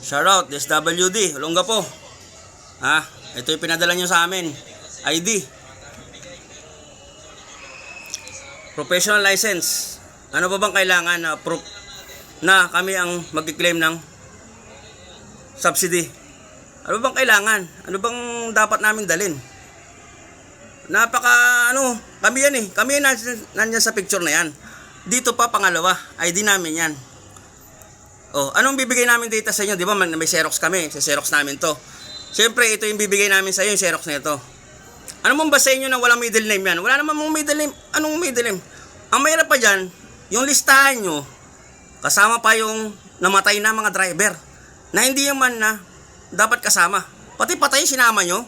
Shoutout, SWD, Olongapo. Ito yung pinadala nyo sa amin. ID. Professional license. Ano ba bang kailangan na proof na kami ang mag-claim ng subsidy? Ano bang kailangan? Ano bang dapat namin dalin? Kami yan eh. Kami yan nandiyan sa picture na yan. Dito pa pangalawa, ID namin yan. Anong bibigay namin data sa inyo? Di ba may Xerox kami, sa Xerox namin to. Siyempre, ito yung bibigay namin sa inyo, yung Xerox na ito. Ano mong ba sa inyo na walang middle name yan? Wala naman mong middle name. Anong middle name? Ang mahirap pa dyan, yung listahan nyo, kasama pa yung namatay na mga driver. Na hindi naman na dapat kasama. Pati patay sinama nyo.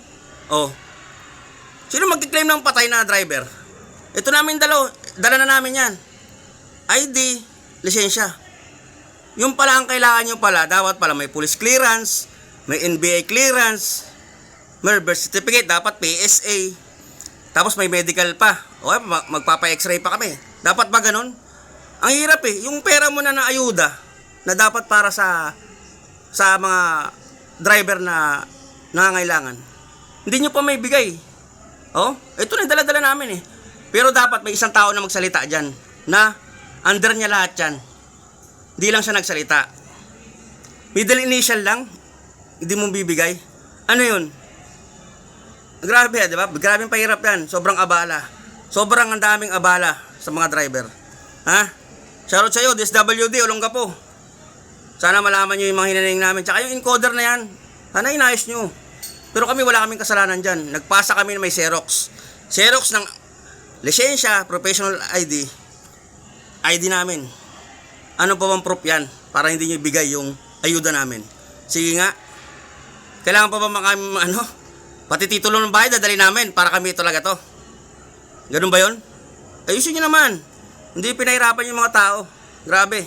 Sino mag-claim ng patay na driver? Ito namin dala na namin yan. ID, lisensya. Yung pala ang kailangan nyo pala, dapat pala may police clearance, may NBI clearance, may birth certificate, dapat PSA, tapos may medical pa. Magpapa-x-ray pa kami. Dapat ba ganun? Ang hirap eh. Yung pera mo na ayuda na dapat para sa mga driver na nangangailangan, hindi nyo pa may bigay. Ito na dala-dala namin eh. Pero dapat may isang tao na magsalita dyan na under niya lahat yan. Hindi lang siya nagsalita. Middle initial lang, hindi mo bibigay. Ano yun? Grabe, di ba? Grabe pahirap yan. Sobrang abala. Sobrang ang daming abala sa mga driver. Shoutout sa iyo, DSWD, Olongapo. Sana malaman nyo yung mga hinaling namin. Tsaka yung encoder na yan, sana inayos nyo. Pero kami wala kaming kasalanan dyan. Nagpasa kami na may Xerox. Xerox ng lisensya, professional ID namin. Ano pa bang proof yan para hindi nyo ibigay yung ayuda namin? Sige nga. Kailangan pa ba pati titulo ng bahay dadali namin para kami talaga to? Ganun ba yun? Ayusin nyo naman. Hindi pinahirapan yung mga tao. Grabe.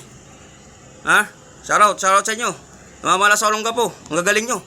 Shoutout sa inyo. Namamala sa Olongapo. Ang gagaling nyo.